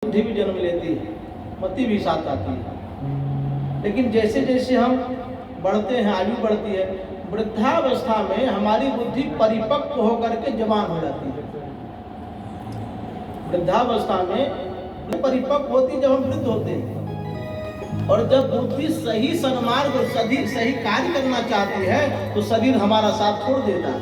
बुद्धि भी जन्म लेती है, मति भी साथ आती है। लेकिन जैसे जैसे हम बढ़ते हैं, आयु बढ़ती है, वृद्धावस्था में हमारी बुद्धि परिपक्व होकर के जवान हो जाती है। वृद्धावस्था में परिपक्व होती जब हम वृद्ध होते हैं, और जब बुद्धि सही सन्मार्ग और सही कार्य करना चाहती है तो शरीर हमारा साथ छोड़ देता है।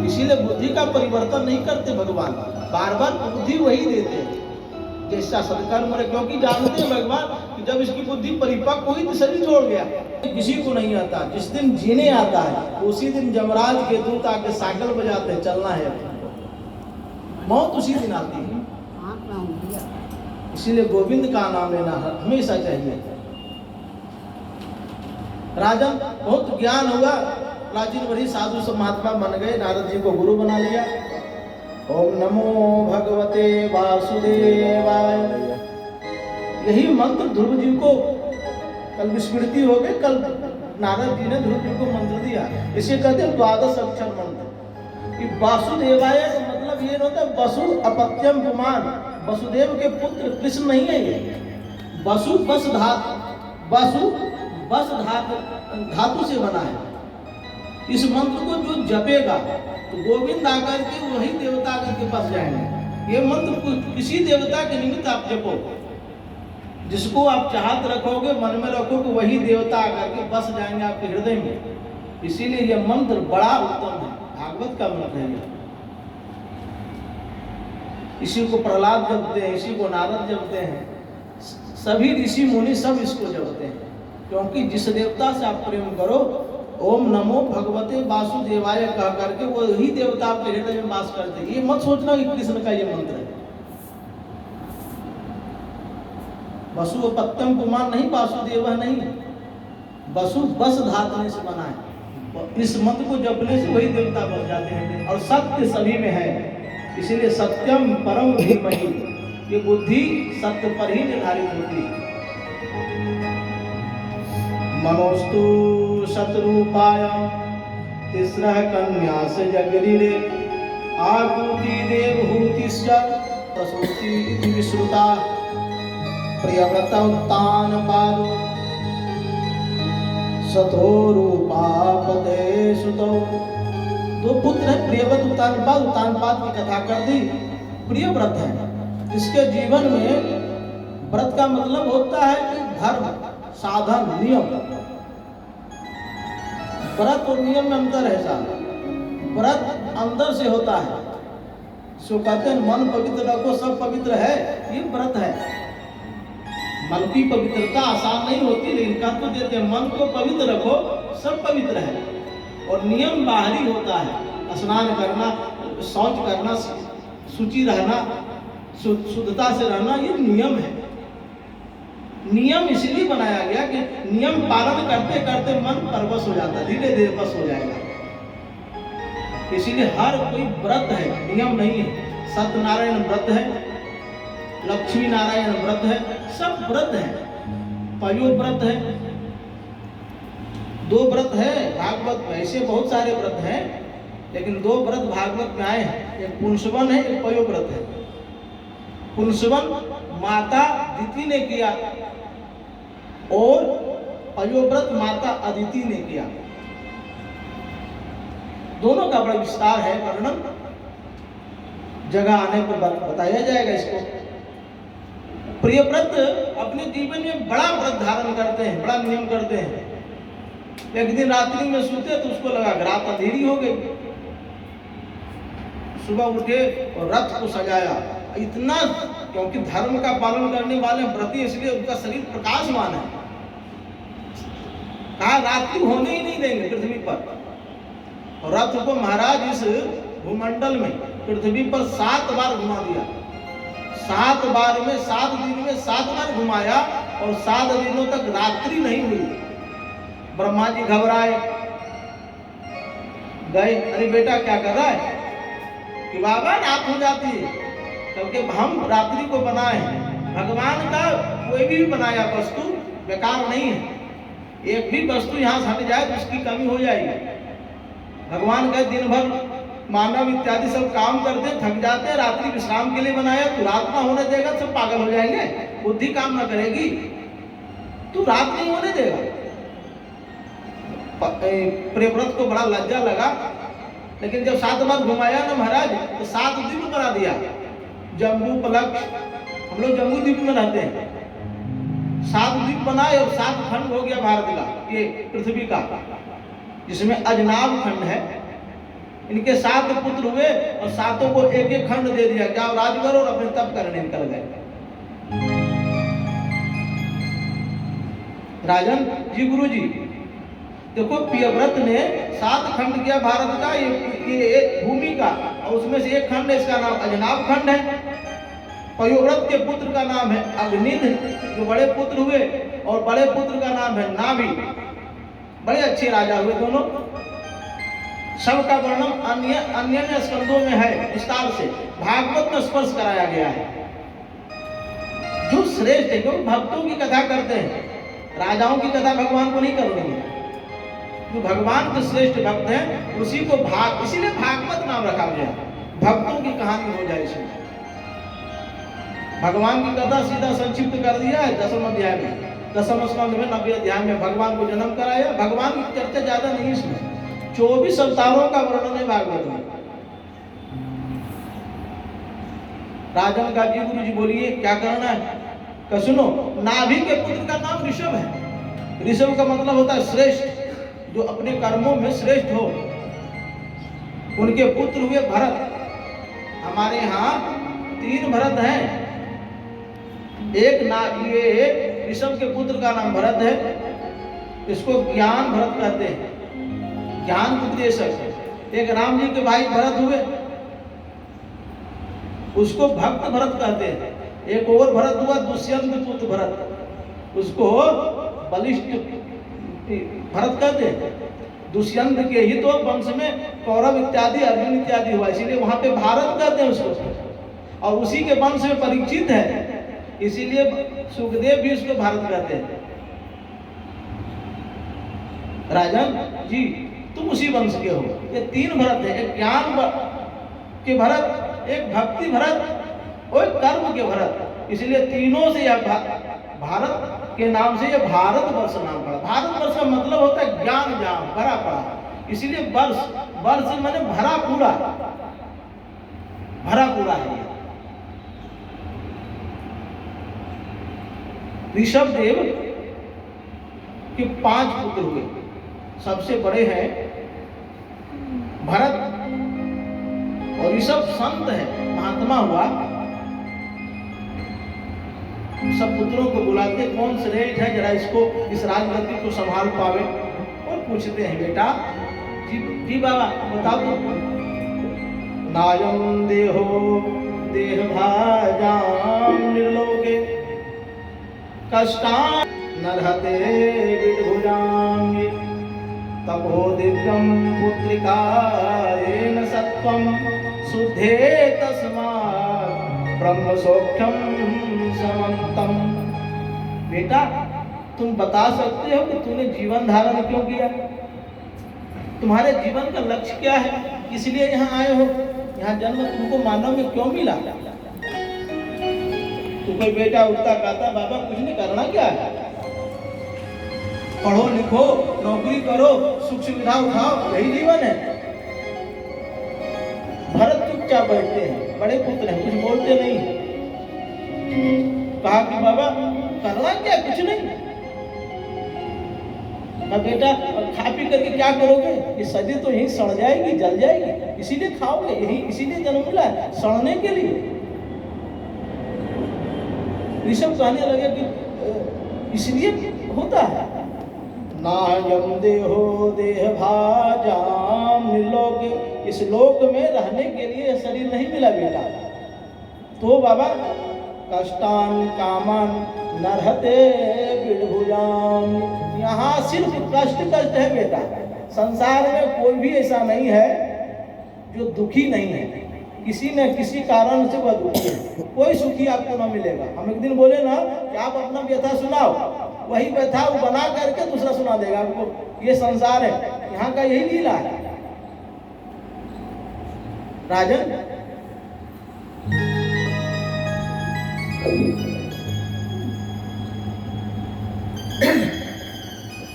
इसीलिए बुद्धि का परिवर्तन नहीं करते भगवान, बार बार बुद्धि वही देते हैं जैसा सत्कर्म है, क्योंकि जानते हैं भगवान कि जब इसकी बुद्धि परिपक्व हुई तो शरीर छोड़ गया। किसी को नहीं आता, जिस दिन जीने आता है उसी दिन यमराज के दूत आके साइकिल बजाते हैं, चलना है, मौत उसी दिन आती है। इसीलिए गोविंद का नाम लेना हमेशा चाहिए। राजन बहुत ज्ञान हुआ, प्राचीन बड़ी साधु सब महात्मा बन गए, नारद जी को गुरु बना लिया। ओम नमो भगवते वासुदेवाय, यही मंत्र ध्रुव जी को कल विस्मृति हो गए, कल नारद जी ने ध्रुव जी को मंत्र दिया। इसे कहते हैं द्वादश अक्षर मंत्र। कि वासुदेवाय का मतलब ये होता है वसु अपत्यम पुमान, वसुदेव के पुत्र कृष्ण नहीं है ये। वसु बस धातु से बना है। इस मंत्र को जो जपेगा तो गोविंद आकर के वही देवता आकर के पास जाएंगे। ये मंत्र किसी देवता के निमित्त आप जपो, जिसको आप चाहत रखोगे, मन में रखोगे, वही देवता आकर के बस जाएंगे आपके हृदय में। इसीलिए यह मंत्र बड़ा उत्तम है, भागवत का मंत्र है। इसी को प्रहलाद जपते हैं, इसी को नारद जपते हैं, सभी ऋषि मुनि सब इसको जपते हैं। क्योंकि जिस देवता से आप प्रेम करो, ओम नमो भगवते वासुदेवाय कह करके वो ही देवता आपके हृदय में वास करते हैं। ये मत सोचना कि कृष्ण का ये मंत्र है। वसु पत्यम कुमार नहीं, वासुदेव नहीं, वसु बस धातु से बना है। इस मंत्र को जपने से वही देवता बन जाते हैं। और सत्य सभी में है, इसीलिए सत्यम परम धीमहि, ये बुद्धि सत्य पर ही निर्धारित होती है। मनोस्तु शतरूपाय तिस्रः कन्यास जगरिरे आकुति देवहूतिश्च प्रसूति इति विश्रुता प्रियव्रत उत्तान पादो सतो रूपापते सुतो। दो पुत्र है, प्रियव्रत उत्तानपाद की कथा कर दी। प्रियव्रत है, इसके जीवन में व्रत का मतलब होता है कि धर्म, साधन, नियम। व्रत और नियम में अंतर है साहब। व्रत अंदर से होता है, सो कहते हैं मन पवित्र रखो सब पवित्र है, ये व्रत है। मन की पवित्रता आसान नहीं होती, लेकिन कह तो देते हैं मन को पवित्र रखो सब पवित्र है। और नियम बाहरी होता है, स्नान करना, शौच करना, शुचि रहना, शुद्धता से रहना, ये नियम है। नियम इसलिए बनाया गया कि नियम पालन करते करते मन परवश हो जाता है, धीरे धीरे बस हो जाएगा। इसीलिए हर कोई व्रत है, नियम नहीं है। सत्यनारायण व्रत है, लक्ष्मी नारायण व्रत है, सब व्रत है। पयो व्रत है, दो व्रत है भागवत में। ऐसे बहुत सारे व्रत हैं, लेकिन दो व्रत भागवत में आए हैं, एक पुंसवन है, एक पयो व्रत है। पुंसवन माता दिति ने किया और पयोव्रत माता अदिति ने किया। दोनों का बड़ा विस्तार है, वर्णन जगह आने पर बताया जाएगा इसको। प्रियव्रत अपने जीवन में बड़ा व्रत धारण करते हैं, बड़ा नियम करते हैं। एक दिन रात्रि में सोते तो उसको लगा रात अंधेरी हो गई, सुबह उठे और रथ को सजाया। इतना, क्योंकि धर्म का पालन करने वाले व्रती, इसलिए उनका शरीर प्रकाशमान है। कहा रात्रि होने ही नहीं देंगे पृथ्वी पर। और रथ को महाराज इस भूमंडल में पृथ्वी पर 7 बार घुमा दिया। 7 बार में 7 दिन में 7 बार घुमाया, और 7 दिनों तक रात्रि नहीं हुई। ब्रह्मा जी घबराए, गए, अरे बेटा क्या कर रहा है? कि बाबा रात हो जाती है, क्योंकि हम रात्रि को बनाए हैं। भगवान का कोई भी बनाया वस्तु बेकार नहीं है। एक भी वस्तु यहाँ से हट जाए तो उसकी कमी हो जाएगी। भगवान का दिन भर मानव इत्यादि सब काम करते हैं, थक जाते हैं, रात्रि विश्राम के लिए बनाया, तू रात ना होने देगा, सब पागल हो जाएंगे, बुद्धि काम ना करेगी, तू रात नहीं होने देगा। प्रियव्रत को बड़ा लज्जा लगा, लेकिन जब 7 बार घुमाया ना महाराज, तो 7 द्वीप बना दिया। जम्बू पलक, हम लोग जम्बू द्वीप में रहते हैं, 7 द्वीप बनाए और 7 खंड हो गया भारत का, ये पृथ्वी का, जिसमें अजनाब खंड है। इनके 7 पुत्र हुए और 7 को एक एक खंड दे दिया, जाओ राज करो, और अपने तप करने निकल गए। राजन जी, गुरु जी, देखो प्रियव्रत ने 7 खंड किया भारत का, ये भूमि का, और उसमें से एक खंड है, इसका नाम अजनाब खंड है। प्रियव्रत के पुत्र का नाम है अग्निध, जो बड़े पुत्र हुए, और बड़े पुत्र का नाम है नाभि। बड़े अच्छे राजा हुए दोनों। सबका वर्णन अन्य स्कंदों में है विस्तार से, भागवत में स्पर्श कराया गया है। जो श्रेष्ठ है, क्योंकि भक्तों की कथा करते हैं, राजाओं की कथा भगवान को नहीं करनी है। जो भगवान के श्रेष्ठ भक्त हैं उसी को इसीलिए भागवत नाम रखा गया, भक्तों की कहानी हो जाए इसमें। भगवान की कथा सीधा संक्षिप्त कर दिया है 10वें अध्याय में, 10वें स्कंद में 90वें अध्याय में भगवान को जन्म कराया। भगवान की चर्चा ज्यादा नहीं इसमें, 24 अवतारों का वर्णन है भागवत में। राजन का जी, गुरु जी बोलिए क्या करना है? का सुनो, नाभि के पुत्र का नाम ऋषभ है। ऋषभ का मतलब होता है श्रेष्ठ, जो अपने कर्मों में श्रेष्ठ हो। उनके पुत्र हुए भरत। हमारे यहाँ 3 भरत हैं। ये ऋषभ के पुत्र का नाम भरत है, इसको ज्ञान भरत कहते हैं, ज्ञान उपदेशक। एक राम जी के भाई भरत हुए, उसको भक्त भरत कहते हैं। एक और भरत हुआ दुष्यंत पुत्र भरत, उसको बलिष्ठ भरत कहते हैं। दुष्यंत के ही तो वंश में कौरव इत्यादि, अर्जुन इत्यादि हुआ, इसीलिए वहां पे भारत कहते हैं उसको। और उसी के वंश में परीक्षित है, इसीलिए सुखदेव भी उसको भारत कहते हैं। राजन जी, तुम उसी वंश के हो। ये 3 भरत है, एक ज्ञान के भरत, एक भक्ति भरत और एक कर्म के भरत। इसलिए तीनों से यह भारत के नाम से यह भारत वर्ष नाम पड़ा। भारत वर्ष का मतलब होता है ज्ञान जाम, भरा पड़ा। इसलिए वर्ष माने भरा पूरा, भरा पूरा है। ऋषभ देव के 5 पुत्र हुए, सबसे बड़े हैं भरत। और ऋषभ संत है, महात्मा हुआ। सब पुत्रों को बुलाते, कौन श्रेष्ठ है, जरा इसको, इस राजगद्दी को संभाल पावे। और पूछते हैं, बेटा जी बाबा बताओ तो। नायम देहो देह भाजाम निर्लोके कष्टान नरहते विडभुजाम। तपो दिव्यम पुत्रिकायेन सत्वम शुद्धे तस्मात् ब्रह्म सौख्यम समन्तम। बेटा तुम बता सकते हो कि तूने जीवन धारण क्यों किया? तुम्हारे जीवन का लक्ष्य क्या है? इसलिए यहाँ आए हो? यहाँ जन्म तुमको मानव में क्यों मिला? तो कोई बेटा उठता कहता, बाबा कुछ नहीं, करना क्या है, पढ़ो लिखो, नौकरी करो, सुख सुविधा उठाओ, यही जीवन है। भरत चुपचाप बैठते हैं, बड़े पुत्र हैं, कुछ बोलते नहीं। कहा कि बाबा करना क्या, कुछ नहीं। बेटा खा पी करके क्या करोगे? ये शरीर तो यहीं सड़ जाएगी, जल जाएगी, इसीलिए खाओगे, यही इसीलिए जन्म मिला है, सड़ने के लिए। ऋषभ कहने लगे कि इसलिए होता है। नायम देहो देह भाजाम निर्लोके, इस लोक में रहने के लिए शरीर नहीं मिला बेटा। तो बाबा कष्टान कामान नरहते विडभुजाम, यहाँ सिर्फ कष्ट है बेटा। संसार में कोई भी ऐसा नहीं है जो दुखी नहीं है, किसी न किसी कारण से वह दुखी है। कोई सुखी आपको ना मिलेगा। हम एक दिन बोले ना कि आप अपना व्यथा सुनाओ, वही व्यथा वो बना करके दूसरा सुना देगा आपको। ये संसार है, यहाँ का यही लीला है। राजन,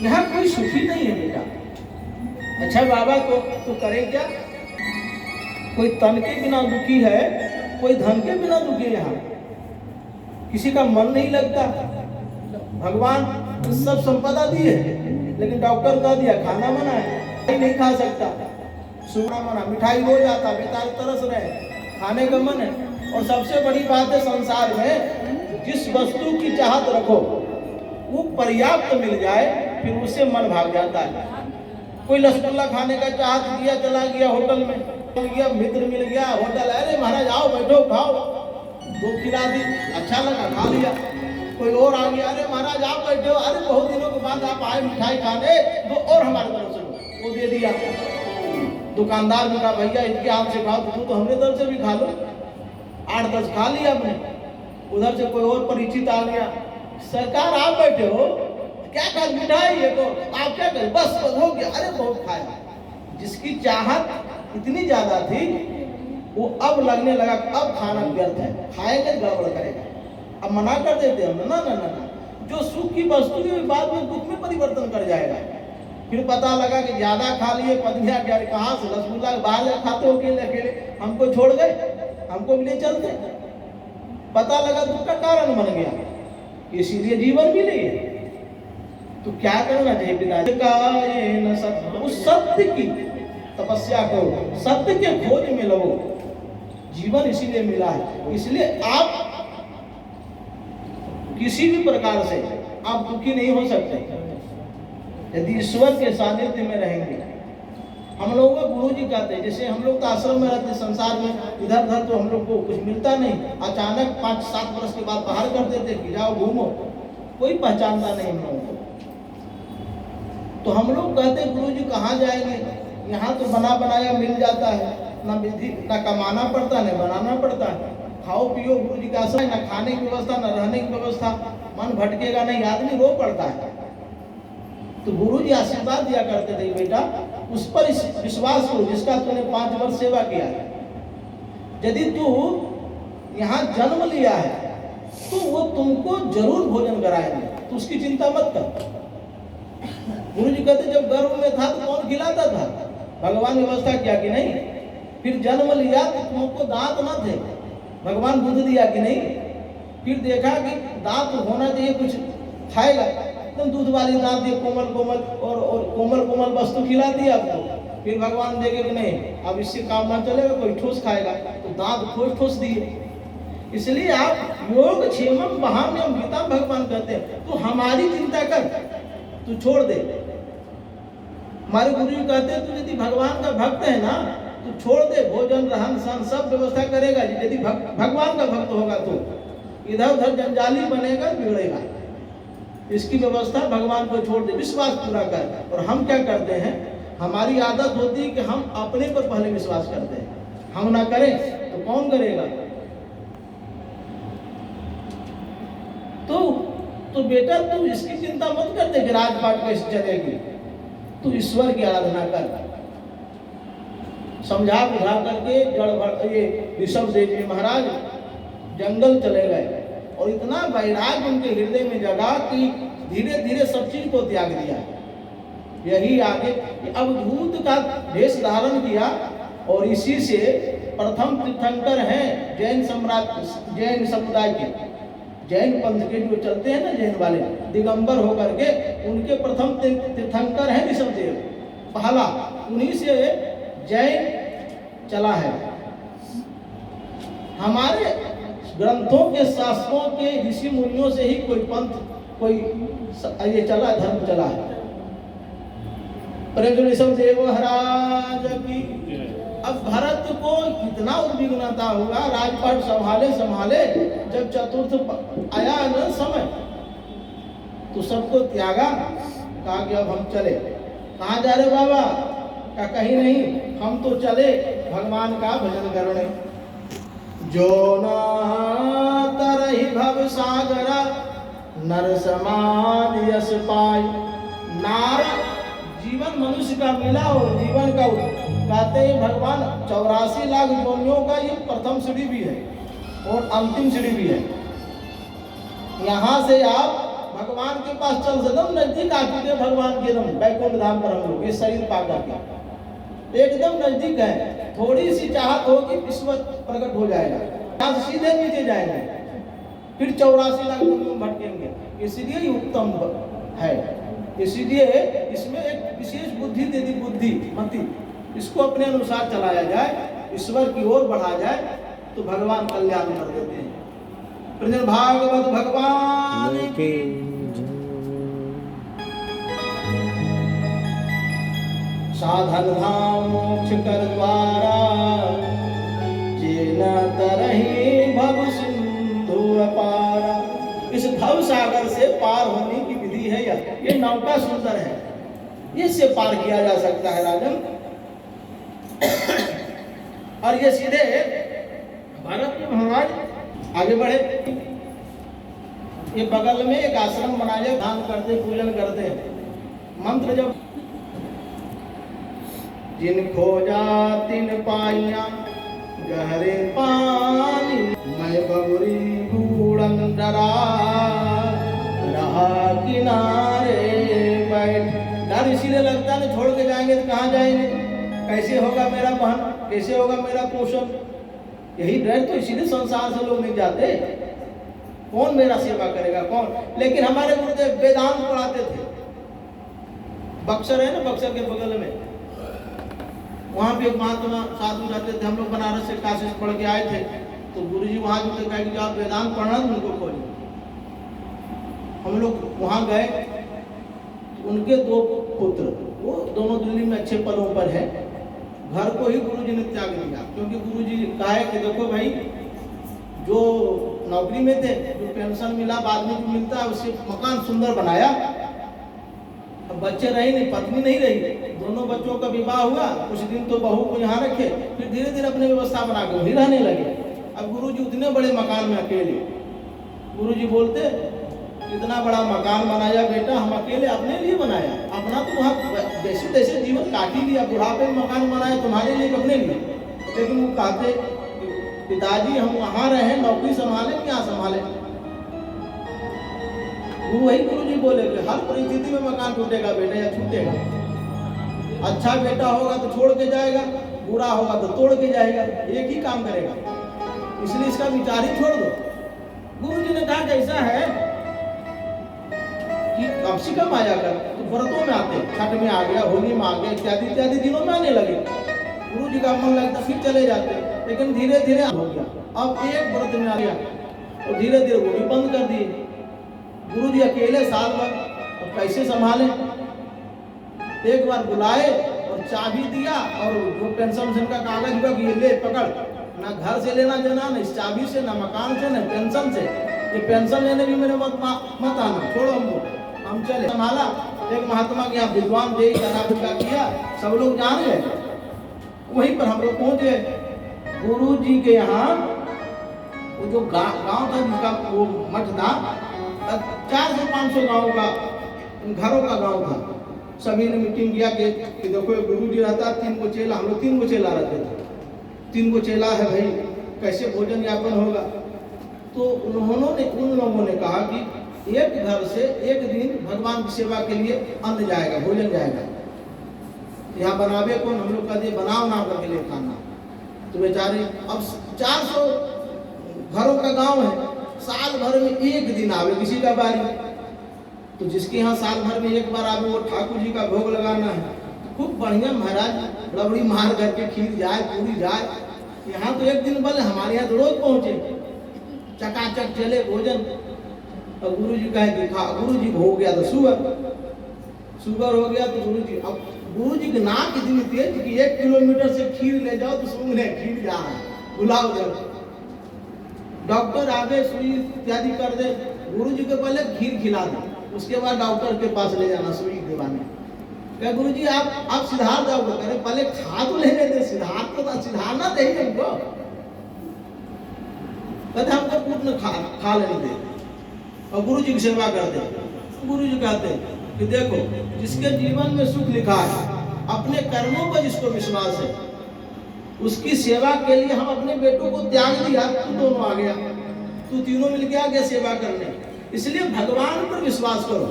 यहाँ कोई सुखी नहीं है बेटा। अच्छा बाबा तो करे क्या? कोई तन के बिना दुखी है, कोई धन के बिना दुखी है। यहाँ किसी का मन नहीं लगता। भगवान सब संपदा दी है, लेकिन डॉक्टर कह दिया खाना मना है, नहीं खा सकता। सुना मना, मिठाई रोज आता, बेचारे तरस रहे, खाने का मन है। और सबसे बड़ी बात है संसार में, जिस वस्तु की चाहत रखो वो पर्याप्त मिल जाए, फिर उससे मन भाग जाता है। कोई रसगुल्ला खाने का चाहत किया, चला गया होटल में, मिल गया मित्र, मिल गया होटल, अरे महाराज आओ बैठो खाओ, दो खिला दी, अच्छा लगा खा लिया। कोई और आ गया, अरे महाराज आप बैठो, अरे बहुत दिनों के बाद आप आए मिठाई खाने, तो और हमारे तरफ से वो दे दिया। दुकानदार ने कहा भैया इनके हाथ से खाओ, तो हमने तरफ से भी खा लो। 8-10 खा लिया हमने। उधर से कोई और परिचित आ गया, सरकार आप बैठे हो, क्या कर मिठाई है तो आप क्या कर, बस हो गया, अरे बहुत खाया। जिसकी चाहत इतनी ज्यादा थी वो अब लगने लगा अब खाना व्यर्थ है, खाएंगे गड़बड़ करेगा। अब मना कर देते हम, ना ना ना ना, जो सुख की वस्तु है बाद में दुख में परिवर्तन कर जाएगा। फिर पता लगा कि ज्यादा खा लिए, पत्नियां क्या कहाँ से रसगुल्ला बाहर खाते हो अकेले अकेले, हमको छोड़ गए, हमको भी ले चलते। पता लगा दुख का कारण बन गया, इसीलिए जीवन भी नहीं है। तो क्या करना चाहिए पिताजी का, ये न सत्य, उस सत्य की तपस्या करो, सत्य के खोज में लगो। जीवन इसीलिए मिला है, इसलिए आप किसी भी प्रकार से आप दुखी नहीं हो सकते यदि ईश्वर के सानिध्य में रहेंगे। हम लोगों को गुरु जी कहते हैं, जैसे हम लोग तो आश्रम में रहते, संसार में इधर उधर तो हम लोग को कुछ मिलता नहीं, अचानक 5-7 वर्ष के बाद बाहर कर देते कि जाओ घूमो, कोई पहचानता नहीं हम लोगों को। तो हम लोग कहते गुरु जी कहाँ जाएंगे, यहाँ तो बना बनाया मिल जाता है, ना विधि, ना कमाना पड़ता, ना बनाना पड़ता है, खाओ पियो गुरु जी का आश्रय, ना खाने की व्यवस्था, ना रहने की व्यवस्था, मन भटकेगा नहीं, आदमी रो पड़ता है। तो गुरु जी आशीर्वाद दिया करते थे, बेटा उस पर विश्वास करो जिसका तूने 5 वर्ष सेवा किया है। यदि तू यहाँ जन्म लिया है तो वो तुमको जरूर भोजन कराएंगे, तो उसकी चिंता मत कर। गुरु जी कहते जब गर्भ में था तो कौन खिलाता था, भगवान व्यवस्था किया कि नहीं। फिर जन्म लिया तो तुमको दांत न थे, भगवान दूध दिया कि नहीं। फिर देखा कि दांत होना चाहिए, कुछ खाएगा, एकदम दूध वाली दांत दिए, कोमल कोमल और कोमल कोमल वस्तु खिला दिया आपको। फिर भगवान देखे कि नहीं अब इससे काम ना चलेगा, कोई ठोस खाएगा, तो दांत ठोस ठोस दिए। इसलिए आप योग क्षेमम वहाम्यम गीता भगवान कहते हैं, तो हमारी चिंता कर, तू छोड़ दे। हमारे गुरु जी कहते हैं तू यदि भगवान का भक्त है ना, तू छोड़ दे, भोजन रहन सहन सब व्यवस्था करेगा। यदि भगवान का भक्त होगा तो इधर उधर जंजाली बनेगा, बिगड़ेगा। इसकी व्यवस्था भगवान को छोड़ दे, विश्वास पूरा कर। और हम क्या करते हैं, हमारी आदत होती है कि हम अपने पर पहले विश्वास करते हैं, हम ना करें तो कौन करेगा। तो बेटा तू इसकी चिंता मत कर दे कि राजपाट कैसे चलेगी, तू ईश्वर की आराधना कर। समझा बुझा करके ये ऋषभ देव जी महाराज जंगल चले गए और इतना वैराग्य उनके हृदय में जगा कि धीरे धीरे सब चीज को त्याग दिया। यही आगे अवधूत का वेश धारण किया और इसी से प्रथम तीर्थंकर हैं जैन सम्राट, जैन समुदाय के, जैन पंथ के जो चलते हैं ना जैन वाले, दिगंबर होकर के उनके प्रथम तीर्थंकर हैं ऋषभ देव, पहला उन्हीं से जैन चला है। हमारे ग्रंथों के शास्त्रों के ऋषि मुनियों से ही कोई पंथ, कोई ये चला, धर्म चला है। ऋषभ देव महाराज की। अब भरत को कितना उद्विग्नता होगा, राजपाट संभाले संभाले, जब चतुर्थ आया न समय तो सबको त्यागा, कहा कि अब हम चले। कहाँ जा रहे बाबा, का कहीं नहीं, हम तो चले भगवान का भजन करने। जो न तरहि भव सागर नर समान यश पाय। नार जीवन मनुष्य का मिला और जीवन का कहते हैं भगवान 84 लाख योनियों का ये प्रथम सीढ़ी भी है और अंतिम सीढ़ी भी है। यहाँ से आप भगवान के पास चल सकते, नजदीक आ चुके भगवान के रम वैकुंठ धाम पर हम लोग ये शरीर पा करके एकदम नजदीक है। थोड़ी सी चाहत होगी ईश्वर प्रकट हो जाएगा, यहाँ से सीधे नीचे जाएंगे, फिर 84 लाख योनियों में भटकेंगे। इसलिए ये उत्तम है, इसलिए इसमें एक विशेष बुद्धि दे दी, बुद्धि मति, इसको अपने अनुसार चलाया जाए, ईश्वर की ओर बढ़ा जाए तो भगवान कल्याण कर देते हैं। प्रजन भागवत भगवान की साधन धाम मोक्ष कर द्वारा जेना तरही भव सिंधु अपारा। इस भव सागर से पार होने की विधि है ये नौका सुंदर है, इससे पार किया जा सकता है राजन। और ये सीधे भारत में महाराज आगे बढ़े, ये बगल में एक आश्रम बनाया, दान करते पूजन करते मंत्र जब जिन खोजा तिन पाइया गहरे पानी मैं बबरी बूढ़न डरा रहा किनारे बैठ। डर इसीलिए लगता है छोड़ के जाएंगे तो कहाँ जाएंगे, कैसे होगा मेरा बहन, कैसे होगा मेरा पोषण, यही डर तो इसीलिए संसार से लोग नहीं जाते। कौन मेरा सेवा करेगा कौन। लेकिन हमारे गुरुदेव वेदांत पढ़ाते थे, बक्सर है ना, बक्सर के बगल में, वहाँ भी एक महात्मा साधु जाते थे। हम लोग बनारस से काशी से पढ़ के आए थे, तो गुरुजी वहाँ जो कहा कि आप वेदांत पढ़ना तो उनको खोलिए। हम लोग वहाँ गए, उनके 2 पुत्र, वो दोनों दिल्ली में अच्छे पदों पर है, घर को ही गुरुजी ने त्याग दिया, क्योंकि गुरुजी कहा है कि देखो भाई, जो नौकरी में थे, जो पेंशन मिला बाद में जो मिलता है, उससे मकान सुंदर बनाया, अब बच्चे रहे नहीं, पत्नी नहीं रही, दोनों बच्चों का विवाह हुआ, कुछ दिन तो बहू को यहाँ रखे, फिर धीरे धीरे अपनी व्यवस्था बना के वहीं रहने लगे। अब गुरुजी उतने बड़े मकान में अकेले, गुरुजी बोलते इतना बड़ा मकान बनाया बेटा, हम अकेले अपने लिए बनाया, अपना तो वहाँ जैसे तैसे जीवन काट ही लिया, बुढ़ापे में मकान बनाया तुम्हारे लिए अपने लिए। लेकिन वो कहते पिताजी हम वहाँ रहे, नौकरी संभाले क्या संभाले। वो वही गुरुजी बोले कि हर परिस्थिति में मकान टूटेगा बेटा या छूटेगा, अच्छा बेटा होगा तो छोड़ के जाएगा, बुरा होगा तो तोड़ के जाएगा, एक ही काम करेगा, इसलिए इसका विचार ही छोड़ दो। गुरुजी ने कहा कैसा है कि कम से कम आया कर, तो व्रतों में आते, छठ में आ गया, होली में आ गया, इत्यादि इत्यादि दिनों में आने लगे। गुरुजी का मन लगता फिर चले जाते, लेकिन धीरे धीरे हो गया। अब एक व्रत में आ गया और धीरे धीरे वो भी बंद कर दिए। गुरुजी अकेले साल भर, अब कैसे संभाले। एक बार बुलाए और चाबी दिया, और वो पेंशन का कागज हुआ कि ये ले पकड़, ना घर से लेना देना, ना इस चाबी से, ना मकान से, ना पेंशन से, ये पेंशन लेने भी मेरे मत आना, छोड़ो हमको, हम चले। संभाला, एक महात्मा के यहाँ विद्वान दे का किया, सब लोग जान गए, वहीं पर हम लोग पहुंचे। गुरु जी के यहाँ वो जो गांव था, जिसका वो मठ था, 400-500 गाँव का, घरों का गांव था। सभी ने मीटिंग किया कि देखो गुरु जी रहता, 3 गो चेला, हम लोग 3 गो चेला रहते थे, 3 गो चेला है भाई, कैसे भोजन यापन होगा। तो उन लोगों ने कहा कि एक घर से एक दिन भगवान की सेवा के लिए अन्न जाएगा, भोजन जाएगा। यहाँ बनावे कौन, हम लोग कहते बनाओ ना करके ले खाना। तो बेचारे अब 400 घरों का गांव है, साल भर में एक दिन आवे किसी का बारी, तो जिसके यहाँ साल भर में एक बार आवे वो ठाकुर जी का भोग लगाना है। खूब बढ़िया महाराज रबड़ी मार करके खीर जाए, पूरी जाए। यहाँ तो एक दिन बल, हमारे यहाँ तो रोज पहुंचे, चकाचक चले भोजन। और गुरु जी कहे कि खा, गुरु जी हो गया तो शुगर हो गया तो गुरु जी, अब गुरु जी की नाक इतनी तेज कि 1 किलोमीटर से खीर ले जाओ तो सूंघने खीर जा रहा है, बुलाओ जब डॉक्टर आगे सुई इत्यादि कर दे, गुरु जी के पहले खीर खिला दे, उसके बाद डॉक्टर के पास ले जाना सुई दिवाने। क्या गुरु जी आप सिधार जाओगे, करे पहले खा तो लेने दे, सिधारना चाहिए हमको, कहते हमको पूर्ण खा लेने दे और गुरु जी की सेवा करते। गुरु जी कहते कि देखो जिसके जीवन में सुख लिखा है, अपने कर्मों पर जिसको विश्वास है, उसकी सेवा के लिए हम अपने बेटों को त्याग दिया, तू दोनों आ गया, तू तीनों मिल गया गया सेवा करने। इसलिए भगवान पर विश्वास करो,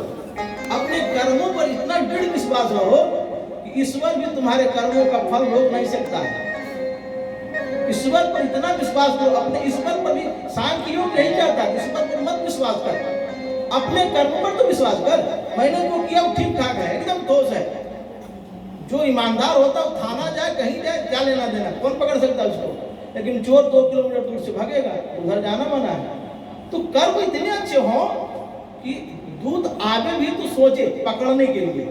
अपने कर्मों पर इतना दृढ़ विश्वास रहो कि ईश्वर भी तुम्हारे कर्मों का फल रोक नहीं सकता है। ईश्वर पर इतना विश्वास करो, अपने ईश्वर पर भी। सांख्य योग यही कहता है, ईश्वर पर मत विश्वास कर, अपने कर्म पर तो विश्वास कर। मैंने जो किया वो ठीक ठाक है, एकदम ठोस है। जो ईमानदार होता है थाना जाए, कहीं जाए, क्या लेना देना, कौन पकड़ सकता है उसको। लेकिन चोर 2 किलोमीटर दूर से भागेगा, उधर जाना मना है। तो कर्म इतने अच्छे हो कि दूत आगे भी तो सोचे पकड़ने के लिए।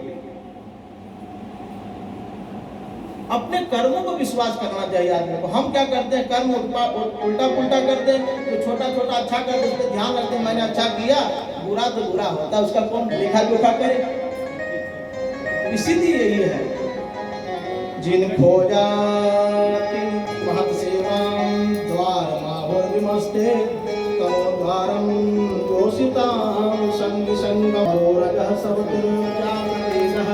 अपने कर्मों को विश्वास करना चाहिए आदमी को। हम क्या करते हैं, कर्म उल्टा पुल्टा करते हैं, तो छोटा छोटा अच्छा करते हैं, उस पर ध्यान रखते हैं मैंने अच्छा किया, बुरा तो बुरा होता है, उसका कौन लेखा जोखा करे। इसीलिए यही है, जिन खोजा महत सेवाम द्वार माहुर विमस्ते तमो द्वारम जोषिताम संग संगम रजः समुद्रजागरेणः।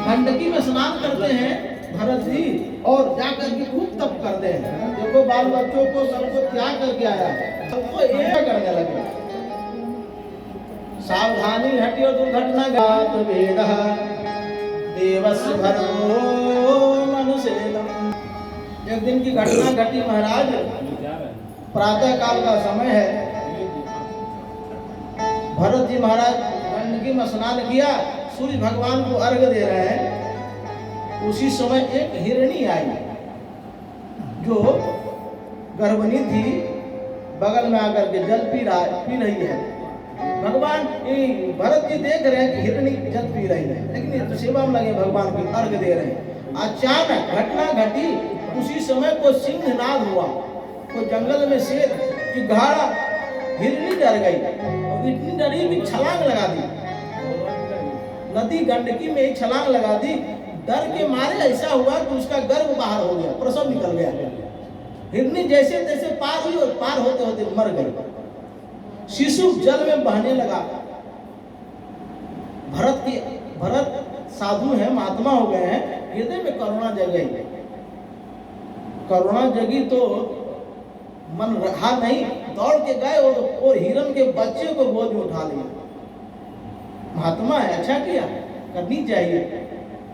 गंडकी में स्नान करते हैं भरत जी, और जाकर के खूब तप करते हैं। देखो बाल बच्चों को सबको त्याग करके आया, सबको एक करने लगे। सावधानी हटी और दुर्घटना गात वेदः देवस्य भर्गो मनुषेदम। एक दिन की घटना घटी महाराज, प्रातः काल का समय है। भरत जी महाराज गंडकी में स्नान किया, सूर्य भगवान को अर्घ दे रहे हैं। उसी समय एक हिरणी आई जो गर्भवती थी, बगल में आकर के जल पी रही है। भगवान भरत जी देख रहे हैं कि हिरणी जल पी रही है, लेकिन ये तो सेवा में लगे, भगवान की अर्घ दे रहे हैं। अचानक घटना घटी, उसी समय को सिंहनाद हुआ। तो जंगल में शेर की घाड़ा, हिरणी डर गई और इतनी डरी कि छलांग लगा दी, नदी गंडकी में ही छलांग लगा दी। डर के मारे ऐसा हुआ कि उसका गर्भ बाहर हो गया, प्रसव निकल गया। हिरनी जैसे तैसे पार हुई और पार होते होते मर गई। शिशु जल में बहने लगा। भरत साधु है, महात्मा हो गए हैं, हृदय में करुणा जग गई। करुणा जगी तो मन रहा नहीं, दौड़ के गए और हिरण के बच्चे को गोद में उठा लिया। महात्मा है, अच्छा किया, करनी चाहिए।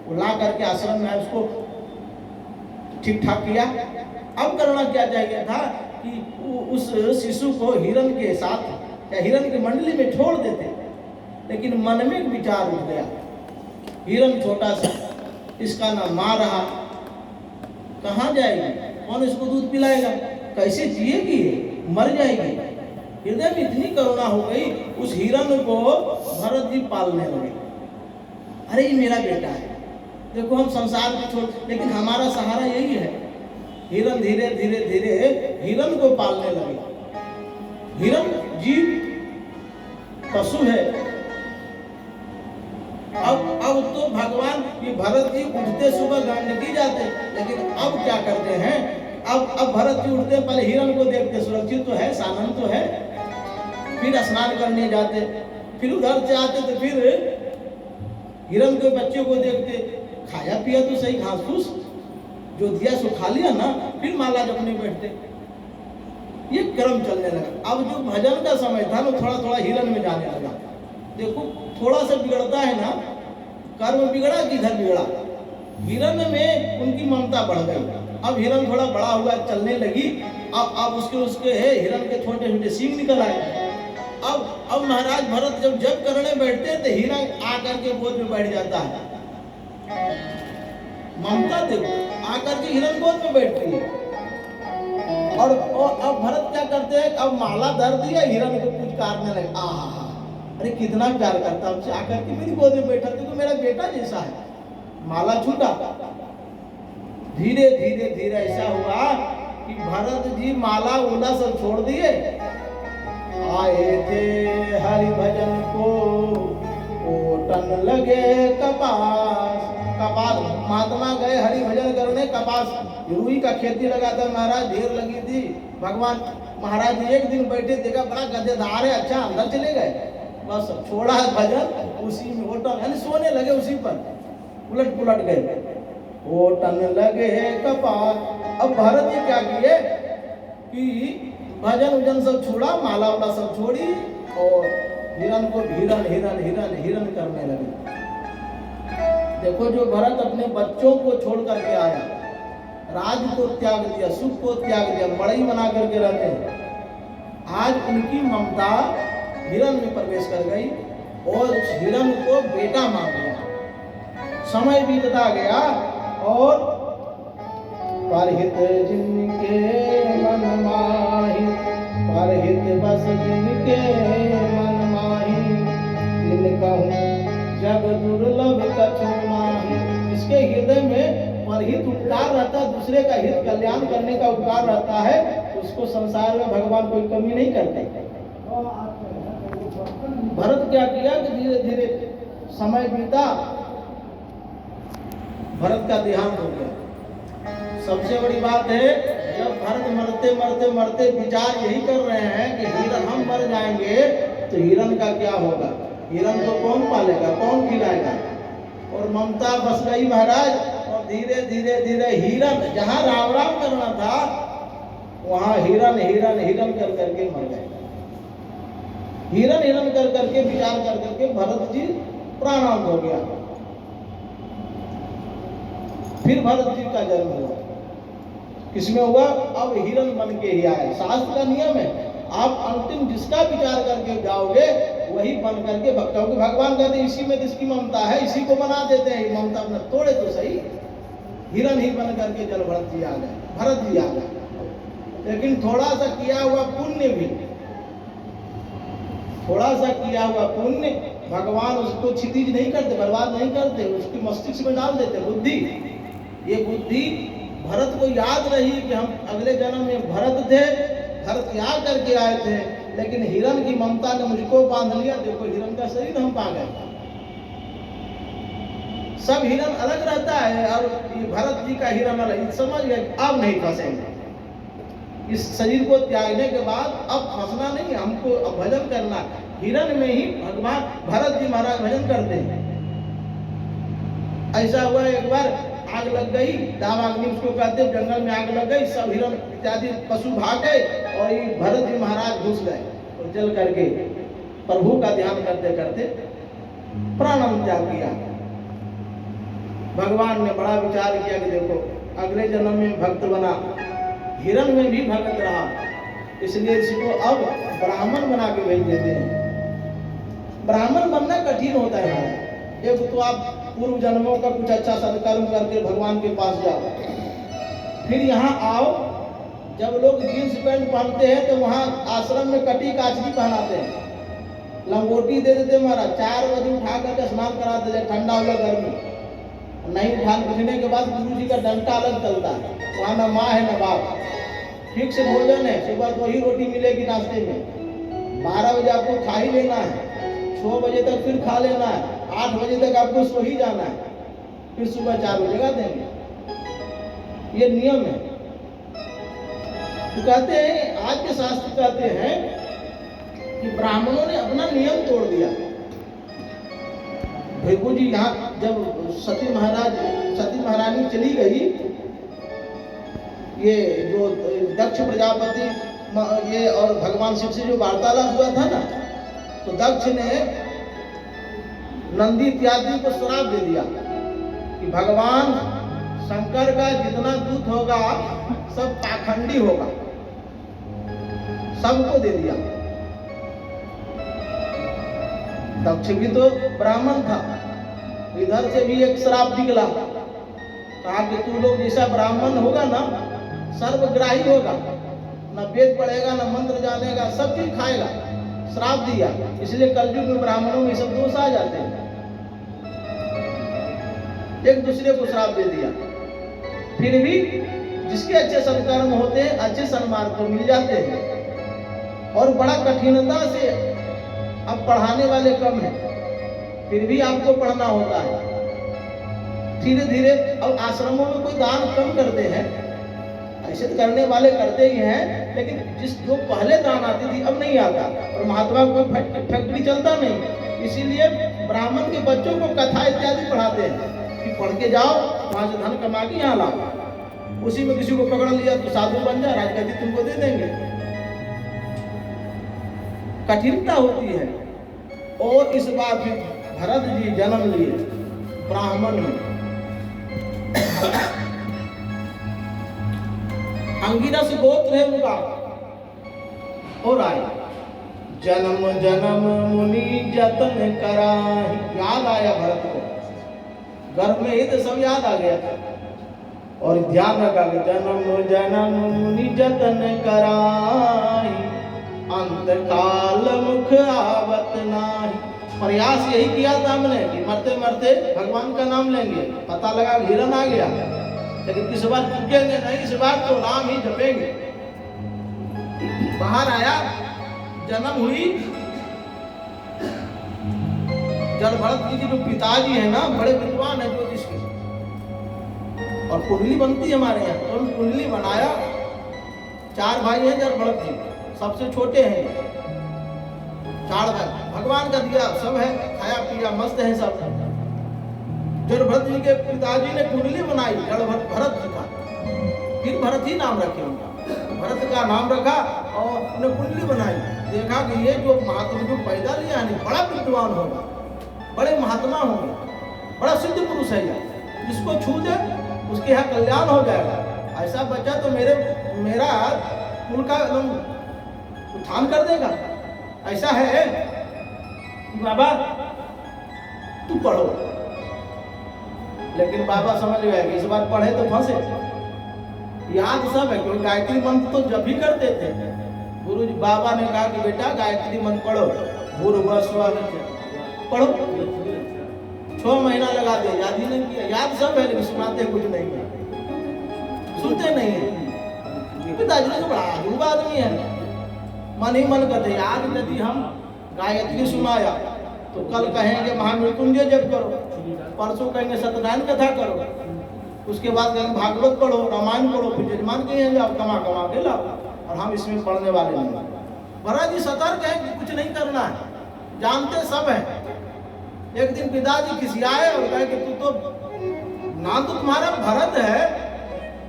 वो ला करके आश्रम में उसको ठीक ठाक किया। अब करना क्या चाहिए था कि उस शिशु को हिरण के साथ या हिरण की मंडली में छोड़ देते, लेकिन मन में एक विचार उठ गया, हिरण छोटा सा, इसका ना माँ रहा, कहाँ जाएगी, कौन इसको दूध पिलाएगा, कैसे जिएगी, मर जाएगी। हृदय में इतनी करुणा हो गई, उस हिरण को भरत जी पालने लगे। अरे ये मेरा बेटा है, देखो हम संसार को छोड़, लेकिन हमारा सहारा यही है। हिरण धीरे धीरे धीरे हिरण को पालने लगे। हिरण जीव पशु है। अब तो भगवान ये भरत जी उठते सुबह गंडकी जाते, लेकिन अब क्या करते हैं, अब भरत जी उठते पहले हिरण को देखते, सुरक्षित तो है, साधन तो है, फिर स्नान करने जाते, फिर उधर से आते तो फिर हिरण के बच्चे को देखते, खाया पिया तो सही, घास फूस जो दिया सो खा लिया ना, फिर माला जपने बैठते। ये क्रम चलने लगा। अब जो भजन का समय था ना, थोड़ा थोड़ा हिरण में जाने लगा। देखो थोड़ा सा बिगड़ता है ना, कर्म बिगड़ा किधर बिगड़ा, हिरण में उनकी ममता बढ़ गई। अब हिरण थोड़ा बड़ा हुआ, चलने लगी, अब उसके हिरण के छोटे छोटे सींग निकल आए। अब महाराज भरत जब करने बैठते हैं तो हिरण आकर के गोद में बैठ जाता है। ममता देखो, आकर के हिरण गोद में बैठती है। और अब भरत क्या करते हैं, अब माला धर दिया, हिरण को कुछ काटने लगे। आहा, अरे कितना प्यार करता हमसे, आकर के मेरी गोद में बैठा, तो मेरा बेटा जैसा है। माला छूटा, धीरे धीरे धीरे ऐसा हुआ कि भरत जी माला उला सब छोड़ दिए, आए थे हरि भजन को ओटन लगे कपास। महात्मा गए हरि भजन करने, कपास रुई का खेती लगा था महाराज, ढेर लगी थी। भगवान महाराज एक दिन बैठे, देखा बड़ा गद्देदार है, अच्छा, अंदर चले गए, बस छोड़ा भजन, उसी में ओटन, यानी सोने लगे उसी पर। उलट पुलट गए, ओटन लगे कपार। अब भरत जी क्या किए कि भजन उजन सब छोड़ा, माला वाला सब छोड़ी और हिरण को हिरण हिरण हिरण हिरण करने लगे। देखो, जो भरत अपने बच्चों को छोड़ करके आया, राज को त्याग दिया, सुख को त्याग दिया, मड़ई बना करके रहते हैं, आज उनकी ममता हिरण में प्रवेश कर गई और उस हिरण को बेटा मान लिया। समय बीतता गया और परहित जिनके मन माही, परहित बस जिनके मन माही, जिन कहूँ जब दुर्लभ कछु नाही। इसके हृदय में परहित उपकार रहता है, दूसरे का हित कल्याण करने का उपकार रहता है, उसको संसार में भगवान कोई कमी नहीं करते। भरत क्या किया कि धीरे धीरे समय बीता, भरत का देहांत हो गया। सबसे बड़ी बात है, जब भरत मरते मरते मरते विचार यही कर रहे हैं कि हिरण हम मर जाएंगे तो हिरण का क्या होगा, हिरण को कौन पालेगा, कौन खिलाएगा। और ममता बस गई महाराज, और धीरे धीरे धीरे हिरण जहां राम राम करना था वहां हिरण हिरण हिरण कर करके मर गए। हिरण हिरण कर करके विचार कर करके भरत जी प्राणांत हो गया। फिर भरत जी का जन्म हुआ। किसमें हुआ? अब हिरण बन के ही आए। शास्त्र का नियम है, आप अंतिम जिसका विचार करके जाओगे वही बन करके क्योंकि भगवान कहते हैं इसी में जिसकी ममता है इसी को बना देते हैं। ममता अपना तोड़े तो सही, हिरण ही बन करके जल भरत जी आ गए, भरत जी आ गए। लेकिन थोड़ा सा किया हुआ पुण्य भी, थोड़ा सा किया हुआ पुण्य भगवान उसको क्षितिज नहीं करते, बर्बाद नहीं करते, उसकी मस्तिष्क में डाल देते बुद्धि। ये बुद्धि भरत को याद रही कि हम अगले जन्म में भरत थे, घर त्याग करके आए थे, लेकिन हिरण की ममता ने मुझको बांध लिया। देखो हिरण का शरीर हम पा गए। सब हिरण अलग रहता है और ये भरत जी का हिरण अलग। समझ गए, अब नहीं फंसेंगे। इस शरीर को त्यागने के बाद अब फंसना नहीं, हमको अब भजन करना। हिरण में ही भगवान भरत जी महाराज भजन करते हैं। ऐसा हुआ एक बार आग लग गई, दावाग्नि उसको कहते, जंगल में आग लग गई, सब हिरण इत्यादि पशु भाग गए और ये भरत जी महाराज घुस गए और जल करके प्रभु का ध्यान करते करते प्राण त्याग किया। भगवान ने बड़ा विचार किया कि देखो अगले जन्म में भक्त बना, हिरण में भी भक्त रहा, इसलिए इसको अब ब्राह्मण बना के भेज देते हैं। ब्राह्मण बनना कठिन होता है महाराज। एक तो आप पूर्व जन्मों का कुछ अच्छा सत्कर्म करके भगवान के पास जाओ, फिर यहाँ आओ। जब लोग जींस पैंट पहनते हैं तो वहाँ आश्रम में कटी काचरी पहनाते हैं, लंगोटी दे देते महाराज। 4 बजे उठा करके स्नान करा देते, ठंडा हो गया गर्मी नहीं उठने के बाद गुरु जी का डंटा अलग चलता है, वहाँ न माँ है न बाप, फिक्स भोजन है, सुबह 2 ही रोटी मिलेगी नाश्ते में, 12 बजे आपको खा ही लेना है, 6 बजे तक फिर खा लेना है, 8 बजे तक आपको सो ही जाना है, फिर सुबह 4 बजे जगा देंगे। ये नियम है। तो कहते हैं, आज के शास्त्र कहते हैं कि ब्राह्मणों ने अपना नियम तोड़ दिया। भृगु जी यहाँ जब सती महारानी चली गई, ये जो दक्ष प्रजापति ये और भगवान शिव से जो वार्तालाप हुआ था ना, तो दक्ष ने नंदी इत्यादि को श्राप दे दिया कि भगवान शंकर का जितना दूत होगा सब पाखंडी होगा, सबको दे दिया। दक्ष भी तो ब्राह्मण था, इधर से भी एक श्राप निकला, कहा कि तू लोग जैसा ब्राह्मण होगा ना सर्वग्राही होगा, न वेद पढ़ेगा न मंत्र जानेगा, सब चीज खाएगा। श्राप दिया, इसलिए कलयुग में ब्राह्मणों में सब दोष आ जाते हैं। एक दूसरे को श्राप दे दिया। फिर भी जिसके अच्छे सत्कर्म होते हैं, अच्छे सन्मार्ग को मिल जाते हैं। और बड़ा कठिनता से अब पढ़ाने वाले कम हैं, फिर भी आपको पढ़ना होता है। धीरे धीरे अब आश्रमों में कोई दान कम करते हैं, ऐसे तो करने वाले करते ही हैं, लेकिन जो पहले दान आती थी अब नहीं आता। और महात्मा कोई फैक्ट्री चलता नहीं, इसीलिए ब्राह्मण के बच्चों को कथा इत्यादि पढ़ाते हैं। कि पढ़ के जाओ, वहां से धन कमा के यहाँ लाओ, उसी में किसी को पकड़ लिया तो साधु बन जा, राजगद्दी तुमको दे देंगे। कठिनता होती है। और इस बार भी भरत जी जन्म लिए ब्राह्मण में। अंगिरस गोत्र है उनका। और आए जन्म जन्म मुनि जतन कराहि, याद आया भरत को, गर्भ में ही तो सब याद आ गया था। और ध्यान रखा कि जन्म जन्म मुनि जतन कराहि, अंत काल मुख आवत नाही। प्रयास यही किया था हमने कि मरते मरते भगवान का नाम लेंगे। पता लगा हिरन आ गया, लेकिन इस बार चुकेंगे नहीं, इस बार तो नाम ही जपेंगे। बाहर आया, जन्म हुई। जल भरत जी के जो पिताजी है ना, बड़े विद्वान है ज्योतिष के, और कुंडली बनती है हमारे यहाँ, तो हम कुंडली बनाया। 4 भाई हैं जल भरत जी, सबसे छोटे हैं। 4 भाई, भगवान का दिया सब है, खाया पिया मस्त है सब। जल भरत जी के पिताजी ने कुंडली बनाई जल भरत जी का, फिर भरत ही नाम रखे उनका, भरत का नाम रखा और उन्हें कुंडली बनाई। देखा कि ये जो महात्मा जो पैदा लिया है बड़ा विद्वान होगा, बड़े महात्मा होंगे, बड़ा सिद्ध पुरुष है ये, जिसको छू दे उसके यहाँ कल्याण हो जाएगा। ऐसा बच्चा तो मेरा कुल का एकदम उत्थान कर देगा। ऐसा है बाबा तू पढ़ो, लेकिन बाबा समझ गए कि इस बार पढ़े तो फंसे। याद सब है, क्योंकि गायत्री मंत्र तो जब भी करते थे। गुरु जी बाबा ने कहा कि बेटा गायत्री मंत्र पढ़ो, भूर्भुवस्सुवः पढ़ो। 6 महीना लगा दिया, याद ही नहीं किया। याद सब है लेकिन सुनाते कुछ नहीं है, सुनते नहीं है। पिताजी ने तो बड़ा अजूब आदमी है, मन ही मन करते याद। यदि हम गायत्री सुनाया तो कल कहेंगे महामृत्युंजय जप करो, परसों कहेंगे सत्यनारायण कथा करो, उसके बाद कहेंगे भागवत पढ़ो, रामायण पढ़ो, फिर यजमान कहेंगे आप कमा कमा के लाओ, और हम इसमें पढ़ने वाले नहीं। भरत जी सतर्क है कि कुछ नहीं करना है, जानते सब है। एक दिन पिताजी खिसियाए और कहे कि तू तो नाम तो तुम्हारा भरत है,